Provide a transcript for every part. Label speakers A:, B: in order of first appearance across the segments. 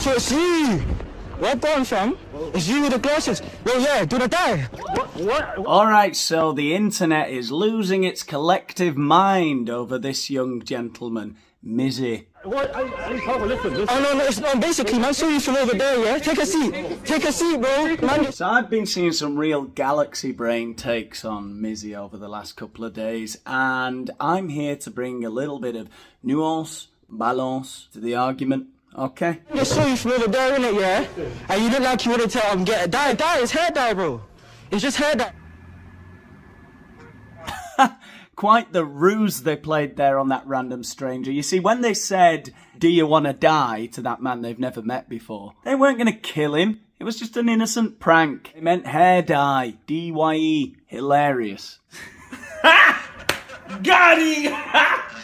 A: So it's you. Well done, fam. It's you with the glasses. Well, yeah, do the die. What?
B: Alright, so the internet is losing its collective mind over this young gentleman, Mizzy.
A: What? Listen. Oh, no, it's not. Basically, man, saw you from over there, yeah? Take a seat. Take a seat, bro. Man.
B: So I've been seeing some real galaxy brain takes on Mizzy over the last couple of days, and I'm here to bring a little bit of nuance, balance to the argument. Okay.
A: I just saw you from over there, innit, yeah? And you look like you wanted to get a dye. Dye, it's hair dye, bro. It's just hair dye.
B: Quite the ruse they played there on that random stranger. You see, when they said, "Do you want to die?" to that man they've never met before, they weren't going to kill him. It was just an innocent prank. It meant hair dye. D-Y-E. Hilarious. Got him!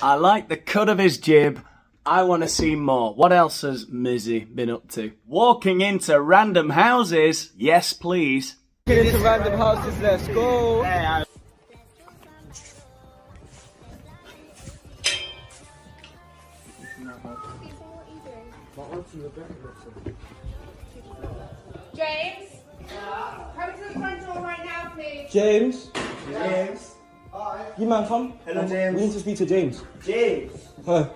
B: I like the cut of his jib. I want to see more. What else has Mizzy been up to? Walking into random houses? Yes, please.
A: Get into random houses, let's go.
C: James? Come to the front door right now, please.
A: James?
D: James. Hi.
A: You man, come.
D: Hello, James.
A: We need to speak to James.
D: James.
A: Hi.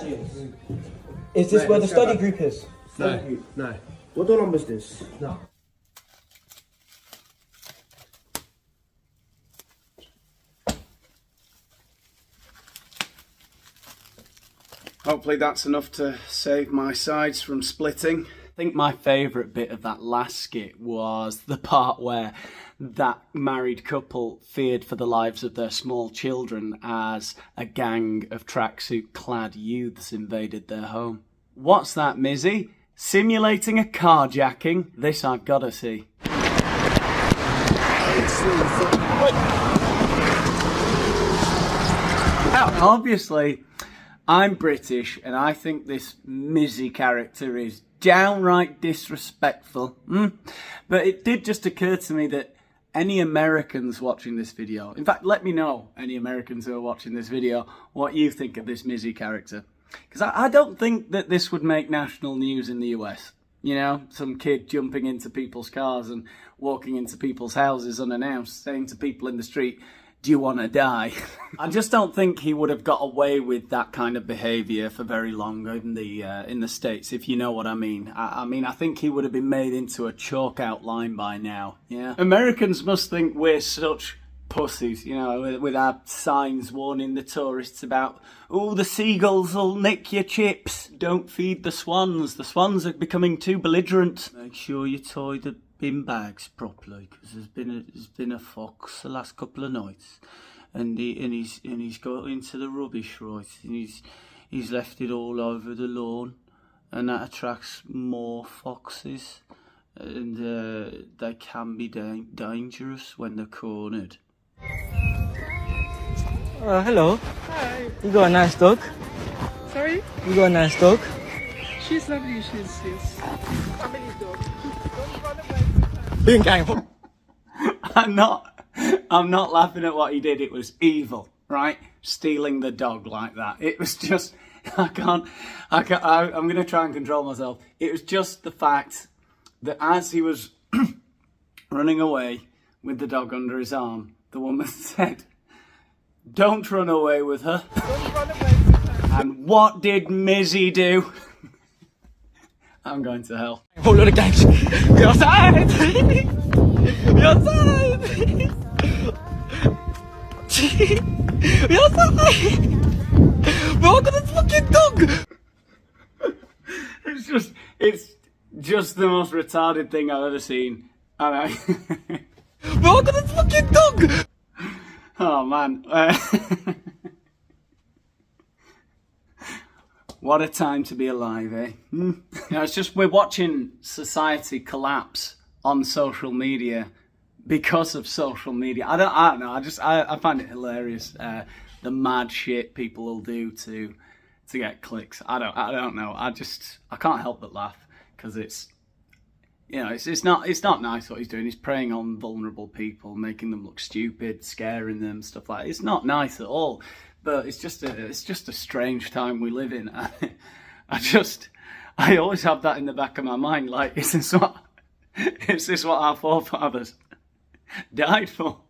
D: James.
A: Is this
D: Right,
A: where the
D: let's go
A: study
D: back.
A: group is?
D: No. What door number is this? No.
B: Hopefully that's enough to save my sides from splitting. I think my favourite bit of that last skit was the part where that married couple feared for the lives of their small children as a gang of tracksuit-clad youths invaded their home. What's that, Mizzy? Simulating a carjacking? This I've got to see. Obviously, I'm British and I think this Mizzy character is downright disrespectful. But it did just occur to me that any Americans watching this video, in fact, let me know, any Americans who are watching this video, what you think of this Mizzy character. Because I don't think that this would make national news in the US. You know, some kid jumping into people's cars and walking into people's houses unannounced, saying to people in the street, "Do you want to die?" I just don't think he would have got away with that kind of behaviour for very long in the States, if you know what I mean. I mean, I think he would have been made into a chalk outline by now. Yeah, Americans must think we're such pussies, you know, with our signs warning the tourists about, "Oh, the seagulls will nick your chips. Don't feed the swans. The swans are becoming too belligerent. Make sure you tie the bin bags properly, because there's been a fox the last couple of nights, and he's got into the rubbish, right, and he's left it all over the lawn, and that attracts more foxes, and they can be dangerous when they're cornered."
A: Hello.
E: Hi.
A: You got a nice dog.
E: Sorry?
A: You got a nice dog.
E: She's lovely. She's family dog. Don't run away.
A: Being gang.
B: I'm not laughing at what he did. It was evil, right? Stealing the dog like that. It was just, I'm going to try and control myself. It was just the fact that as he was running away with the dog under his arm, the woman said, "Don't run away with her."
E: Don't run away with her.
B: And what did Mizzy do? I'm going to hell.
A: Whole lot of gangs. We outside. We outside. We outside. We're gonna fucking dog.
B: It's just the most retarded thing I've ever seen. I mean,
A: We're gonna fucking dog.
B: oh man. What a time to be alive, eh? You know, it's just we're watching society collapse on social media because of social media. I don't know. I find it hilarious. The mad shit people will do to get clicks. I don't know. I can't help but laugh because it's, you know, it's not nice what he's doing. He's preying on vulnerable people, making them look stupid, scaring them, stuff like that. It's not nice at all. But it's just a strange time we live in. I I always have that in the back of my mind, like, is this what our forefathers died for?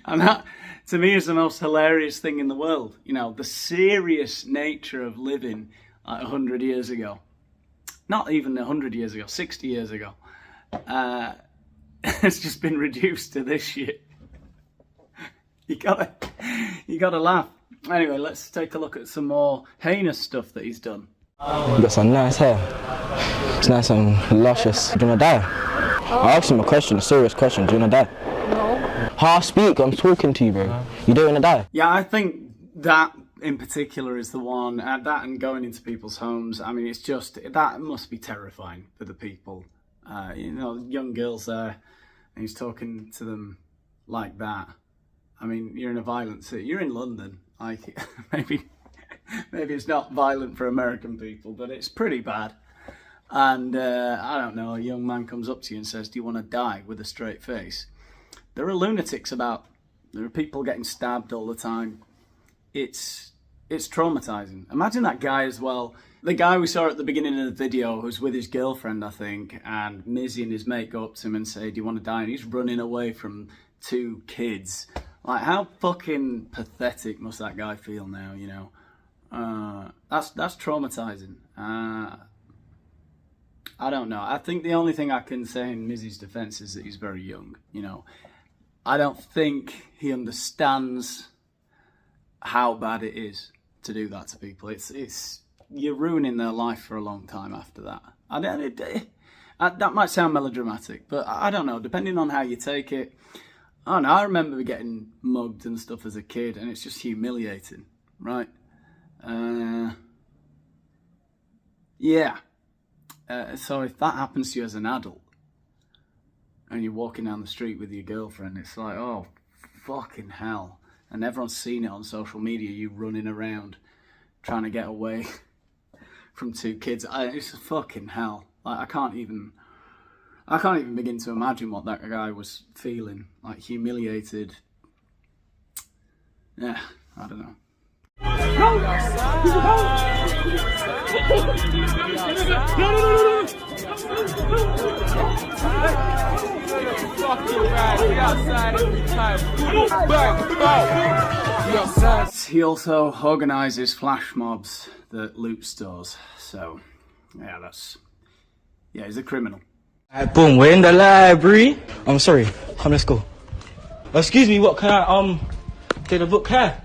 B: And that, to me, is the most hilarious thing in the world. You know, the serious nature of living like 100 years ago. Not even 100 years ago, 60 years ago. It's just been reduced to this shit. You gotta laugh. Anyway, let's take a look at some more heinous stuff that he's done.
A: You got some nice hair. It's nice and luscious. Do you wanna die? I asked him a question, a serious question. Do you wanna die?
E: No.
A: How I speak, I'm talking to you, bro. You don't wanna die?
B: Yeah, I think that in particular is the one. That and going into people's homes. I mean, it's just, that must be terrifying for the people. You know, young girls there, and he's talking to them like that. I mean, you're in a violent city. You're in London. Like, maybe it's not violent for American people, but it's pretty bad. And I don't know, a young man comes up to you and says, "Do you want to die?" with a straight face. There are lunatics about. There are people getting stabbed all the time. It's traumatizing. Imagine that guy as well. The guy we saw at the beginning of the video who's with his girlfriend, I think, and Mizzy and his mate go up to him and say, "Do you want to die?" And he's running away from 2 kids. Like, how fucking pathetic must that guy feel now, you know? That's traumatizing. I don't know. I think the only thing I can say in Mizzy's defense is that he's very young, you know. I don't think he understands how bad it is to do that to people. It's you're ruining their life for a long time after that. That might sound melodramatic, but I don't know. Depending on how you take it, I don't know. I remember getting mugged and stuff as a kid, and it's just humiliating, right? Yeah. So if that happens to you as an adult, and you're walking down the street with your girlfriend, it's like, oh, fucking hell. And everyone's seen it on social media, you running around trying to get away from 2 kids. It's fucking hell. Like, I can't even begin to imagine what that guy was feeling. Like, humiliated. Yeah, I don't know. He also organises flash mobs that loot stores. So, yeah, he's a criminal.
A: Boom, we're in the library. I'm sorry. Come, let's go. Excuse me, what can I get a book here?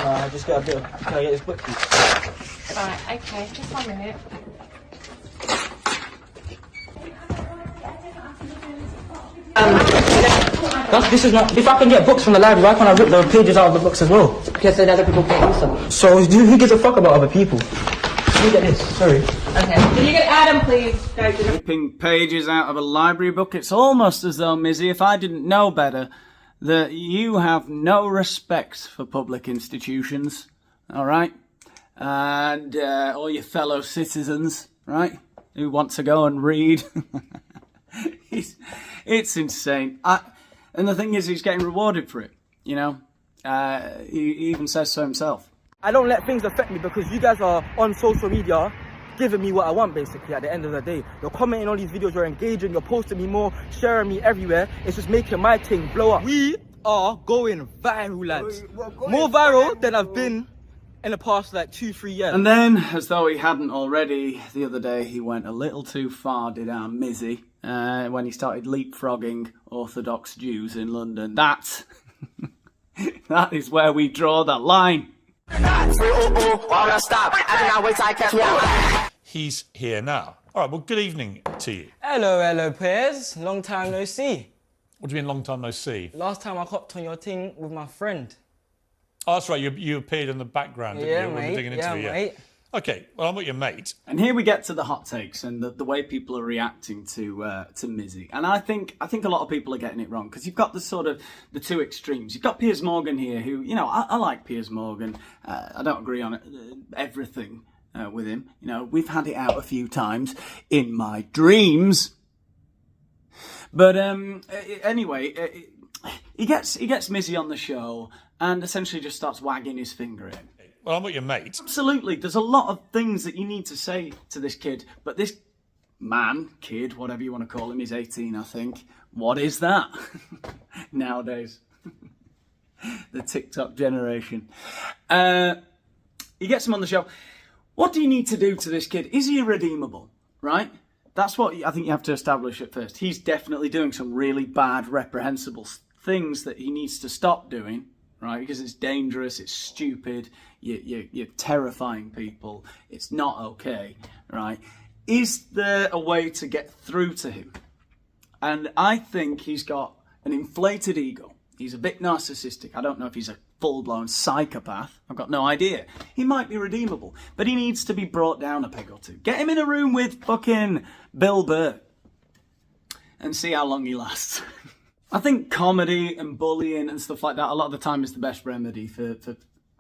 A: I just got a bit of, can I get this book, please?
C: Right, okay, just 1 minute.
A: This is not, if I can get books from the library, why can't I rip the pages out of the books as well?
E: Because then other people can't also.
A: So who gives a fuck about other people? Let me get this, sorry.
C: Okay, can you get Adam, please?
B: Ripping pages out of a library book. It's almost as though, Mizzy, if I didn't know better, that you have no respect for public institutions, all right? And all your fellow citizens, right, who want to go and read. It's insane. And the thing is, he's getting rewarded for it, you know? He even says so himself.
A: I don't let things affect me because you guys are on social media giving me what I want, basically, at the end of the day. You're commenting on these videos, you're engaging, you're posting me more, sharing me everywhere. It's just making my thing blow up. We are going viral, lads. More viral than I've been in the past, like, 2-3 years.
B: And then, as though he hadn't already, the other day he went a little too far, did our Mizzy, when he started leapfrogging Orthodox Jews in London. That is where we draw the line.
F: He's here now. All right, well, good evening to you.
A: Hello, Piers. Long time no see.
F: What do you mean, long time no see?
A: Last time I hopped on your thing with my friend.
F: Oh, that's right, you appeared in the background, didn't you? When we were digging into the,
A: mate.
F: Okay, well, I'm not your mate.
B: And here we get to the hot takes and the way people are reacting to Mizzy. And I think a lot of people are getting it wrong because you've got the 2 extremes. You've got Piers Morgan here who, you know, I like Piers Morgan. I don't agree on everything with him. You know, we've had it out a few times in my dreams. But anyway, he gets Mizzy on the show and essentially just starts wagging his finger at him.
F: well, I'm not your mate.
B: Absolutely, there's a lot of things that you need to say to this kid, but this man, kid, whatever you want to call him, he's 18, I think. What is that nowadays? The TikTok generation. He gets him on the show. What do you need to do to this kid? Is he irredeemable, right? That's what I think you have to establish at first. He's definitely doing some really bad, reprehensible things that he needs to stop doing, right? Because it's dangerous, it's stupid, you're terrifying people, it's not okay, right? Is there a way to get through to him? And I think he's got an inflated ego. He's a bit narcissistic. I don't know if he's a full-blown psychopath. I've got no idea. He might be redeemable, but he needs to be brought down a peg or two. Get him in a room with fucking Bill Burr and see how long he lasts. I think comedy and bullying and stuff like that a lot of the time is the best remedy for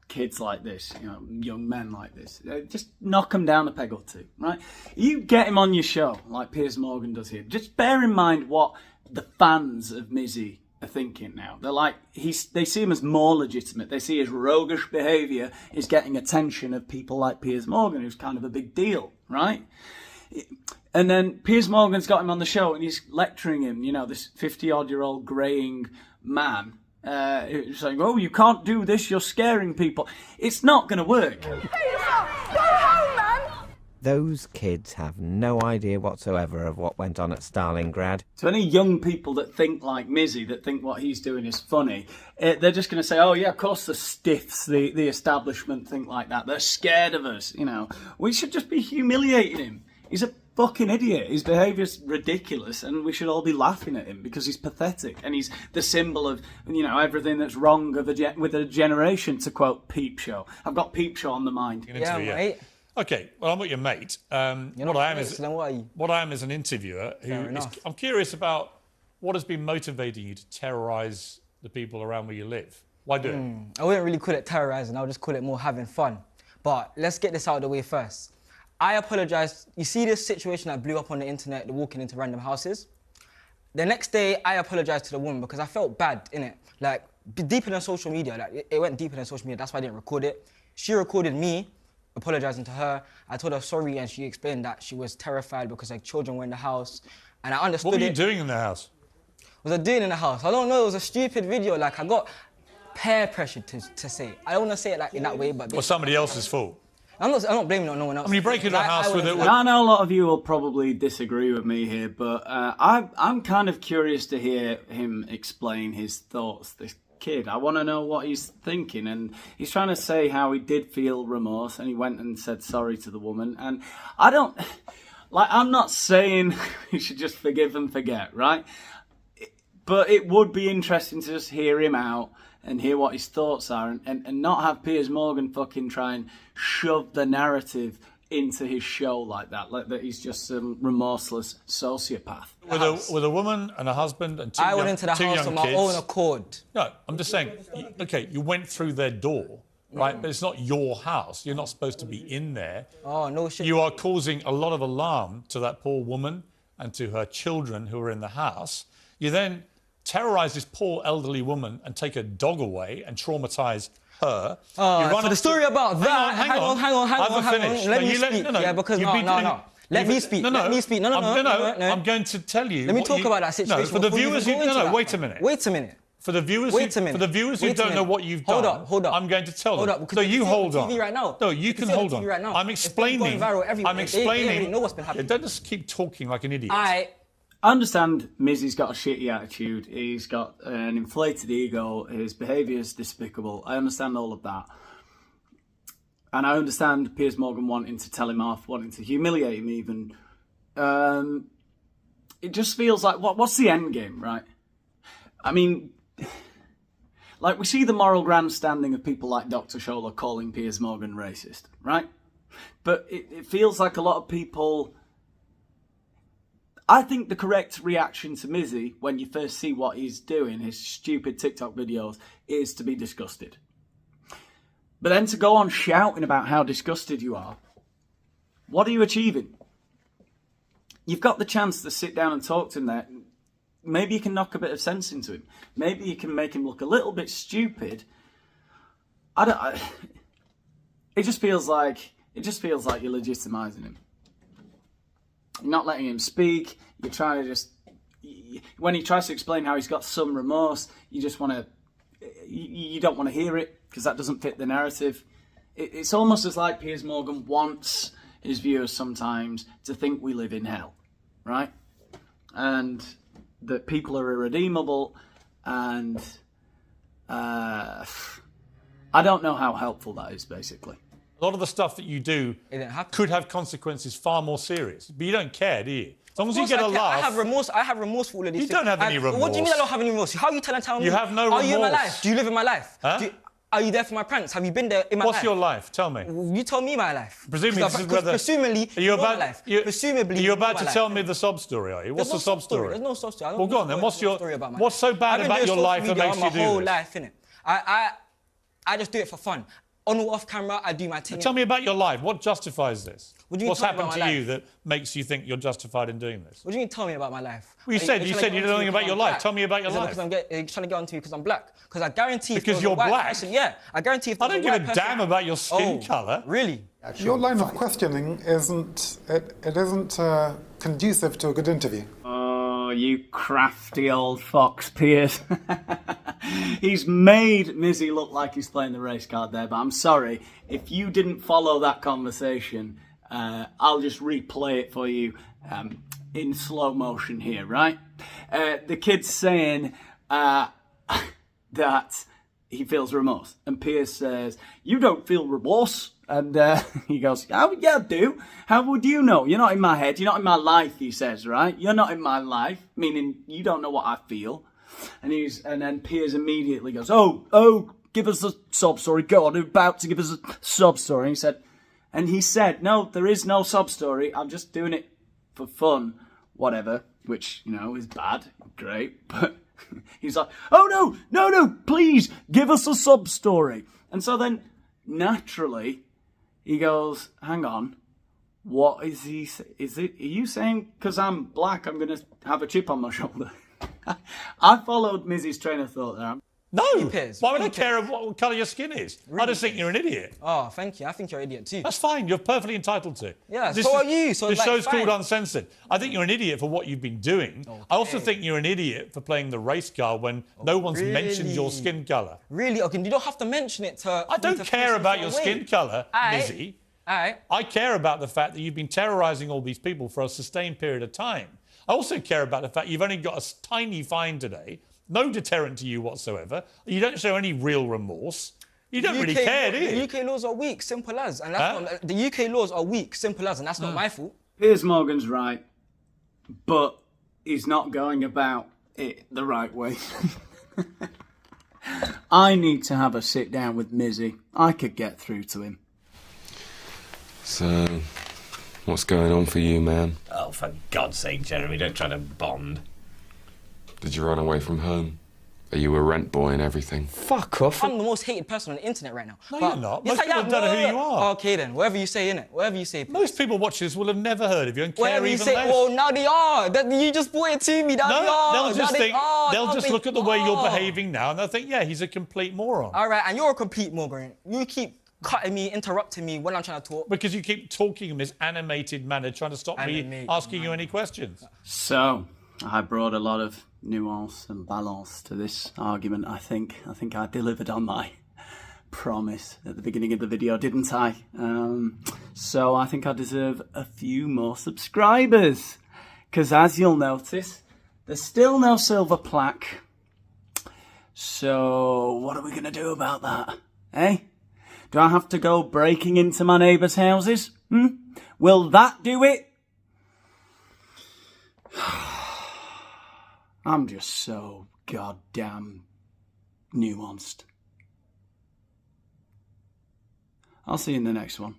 B: kids like this, you know, young men like this. Just knock them down a peg or two, right? You get him on your show like Piers Morgan does here. Just bear in mind what the fans of Mizzy are thinking now. They're like, they see him as more legitimate. They see his roguish behaviour is getting attention of people like Piers Morgan, who's kind of a big deal, right? And then Piers Morgan's got him on the show and he's lecturing him, you know, this 50-odd-year-old greying man. He's saying, oh, you can't do this, you're scaring people. It's not going to work.
G: Those kids have no idea whatsoever of what went on at Stalingrad.
B: So any young people that think like Mizzy, that think what he's doing is funny, they're just going to say, oh yeah, of course the stiffs, the establishment think like that. They're scared of us, you know. We should just be humiliating him. He's a fucking idiot. His behaviour's ridiculous and we should all be laughing at him because he's pathetic and he's the symbol of, you know, everything that's wrong with a generation, to quote Peep Show. I've got Peep Show on the mind.
A: Yeah, mate.
F: Okay, well, I'm not your mate. What I am is an interviewer I'm curious about what has been motivating you to terrorise the people around where you live. Why do it?
A: I wouldn't really call it terrorising, I'll just call it more having fun. But let's get this out of the way first. I apologise. You see this situation that blew up on the internet, the walking into random houses? The next day, I apologised to the woman because I felt bad, innit? Like, deeper than social media. Like, it went deeper than social media, that's why I didn't record it. She recorded me apologising to her. I told her sorry and she explained that she was terrified because her children were in the house. And I understood it.
F: What were you doing in the house?
A: What was I doing in the house? I don't know, it was a stupid video. Like, I got peer pressured to say it. I don't want to say it like in that way, but...
F: Or somebody else's fault?
A: I'm not blaming it on no one else.
F: I mean, you break into a house with it...
B: I know a lot of you will probably disagree with me here, but I'm kind of curious to hear him explain his thoughts, this kid. I want to know what he's thinking, and he's trying to say how he did feel remorse, and he went and said sorry to the woman, and I don't... Like, I'm not saying you should just forgive and forget, right? But it would be interesting to just hear him out and hear what his thoughts are and not have Piers Morgan fucking try and shove the narrative into his show like that he's just some remorseless sociopath.
F: With a woman and a husband and two young kids.
A: I went into the house on my own accord.
F: No, I'm just saying, okay, you went through their door, right? But it's not your house. You're not supposed to be in there.
A: Oh, no shit.
F: You are causing a lot of alarm to that poor woman and to her children who are in the house. You then terrorise this poor elderly woman and take her dog away and traumatise her.
A: So the story about that... Hang on. Let me speak. Yeah, because no. Let me speak. No.
F: I'm going to tell you...
A: Let me talk about that situation.
F: No, for the viewers who... No, wait a minute.
A: Wait a minute.
F: For the viewers who don't know what you've done,
A: hold up.
F: I'm going to tell them.
A: Hold up.
F: No, you hold on.
A: TV right now.
F: No, you can hold on.
A: Right now.
F: I'm explaining.
A: It's been going viral everywhere.
F: I'm explaining.
A: They already know what's been happening.
F: Don't just keep talking like an idiot.
B: I understand Mizzy's got a shitty attitude. He's got an inflated ego. His behaviour is despicable. I understand all of that. And I understand Piers Morgan wanting to tell him off, wanting to humiliate him even. It just feels like, what's the end game, right? I mean, like, we see the moral grandstanding of people like Dr. Scholler calling Piers Morgan racist, right? But it feels like a lot of people... I think the correct reaction to Mizzy, when you first see what he's doing, his stupid TikTok videos, is to be disgusted. But then to go on shouting about how disgusted you are, what are you achieving? You've got the chance to sit down and talk to him there. Maybe you can knock a bit of sense into him. Maybe you can make him look a little bit stupid. it just feels like you're legitimising him. You're not letting him speak. You're trying to just, when he tries to explain how he's got some remorse, you just want to, you don't want to hear it because that doesn't fit the narrative. It's almost as like Piers Morgan wants his viewers sometimes to think we live in hell, right? And that people are irredeemable, and I don't know how helpful that is, basically.
F: A lot of the stuff that you do could have consequences far more serious, but you don't care, do you? As long as you get a laugh.
E: I have remorse. I have remorse for all of these
F: You
E: things.
F: don't have any remorse.
E: What do you mean I don't have any remorse? How are you telling me?
F: You have no
E: Are you in my
F: remorse.
E: life? Do you live in my life?
F: Huh?
E: Are you there for my pranks? Have you been there in my life?
F: What's your life? Tell me.
E: You tell me my life.
F: Presumably, this is whether.
E: Presumably,
F: Are you
E: my
F: about?
E: life.
F: Presumably, you're about to tell me the sob story, are you? What's the sob story?
E: There's no sob story.
F: Well, go on then. What's so bad about your life that makes you do this?
E: My whole life, innit? I just do it for fun. On or off camera, I do my thing.
F: Tell me about your life. What justifies this?
E: What do you mean
F: What's
E: tell me
F: happened
E: about
F: to
E: my
F: you
E: life?
F: that makes you think you're justified in doing this?
E: What do you mean tell me about my life?
F: Well, you said you don't know anything about your life. Tell me about your life.
E: Because you're trying to get onto me because I'm black. Because I guarantee if
F: Because
E: there was
F: you're
E: a white
F: black?
E: person, yeah, I guarantee if
F: I
E: there was
F: don't
E: a
F: give
E: white
F: a
E: person,
F: damn about your skin colour.
E: Really?
H: Your line of questioning isn't conducive to a good interview.
B: Oh, you crafty old fox, Piers. He's made Mizzy look like he's playing the race card there, but I'm sorry. If you didn't follow that conversation, I'll just replay it for you in slow motion here, right? The kid's saying that he feels remorse. And Piers says, "You don't feel remorse." And he goes, "Oh, yeah, I do. How would you know? You're not in my head. You're not in my life," he says, right? "You're not in my life," meaning you don't know what I feel. And then Piers immediately goes, oh, give us a sob story. Go on, you're about to give us a sob story. And he said, "No, there is no sob story. I'm just doing it for fun," whatever, which, you know, is bad. Great. But he's like, "Oh, no, please give us a sob story." And so then, naturally, he goes, "Hang on, what is he? Are you saying because I'm black, I'm going to have a chip on my shoulder?" I followed Mizzy's train of thought there.
F: No.
E: Piers.
F: Why would I care what colour your skin is?
E: Really?
F: I just think you're an idiot.
E: Oh, thank you. I think you're an idiot too.
F: That's fine. You're perfectly entitled to.
E: Yeah, so are you. So
F: this
E: like,
F: show's
E: fine.
F: called Uncensored. I think you're an idiot for what you've been doing. Okay. I also think you're an idiot for playing the race card when no one's mentioned your skin colour.
E: Really? Okay, you don't have to mention it to...
F: I don't care about your skin colour, Mizzy. I care about the fact that you've been terrorising all these people for a sustained period of time. I also care about the fact you've only got a tiny fine today, no deterrent to you whatsoever. You don't show any real remorse. You don't really care, do you?
E: The UK laws are weak, simple as. And that's not, the UK laws are weak, simple as, and that's not my fault.
B: Piers Morgan's right, but he's not going about it the right way. I need to have a sit down with Mizzy. I could get through to him.
I: So, what's going on for you, man?
J: Oh, for God's sake, Jeremy, don't try to bond.
I: Did you run away from home? Are you a rent boy and everything?
A: Fuck off.
E: I'm the most hated person on the internet right now.
F: No, you're not. Most people don't know who you are.
E: Okay then, whatever you say, innit? Whatever you say.
F: Most people watching this will have never heard of you and care
E: whatever you
F: even
E: say,
F: less.
E: well, now they are. You just brought it to me, now they are.
F: They'll just look at the way you're behaving now and they'll think, yeah, he's a complete moron.
E: All right, and you're a complete moron. You keep cutting me, interrupting me when I'm trying to talk.
F: Because you keep talking in this animated manner, trying to stop me asking you any questions.
B: So, I brought a lot of nuance and balance to this argument, I think. I think I delivered on my promise at the beginning of the video, didn't I? So I think I deserve a few more subscribers. Because as you'll notice, there's still no silver plaque. So what are we going to do about that? Eh? Do I have to go breaking into my neighbours' houses? Will that do it? I'm just so goddamn nuanced. I'll see you in the next one.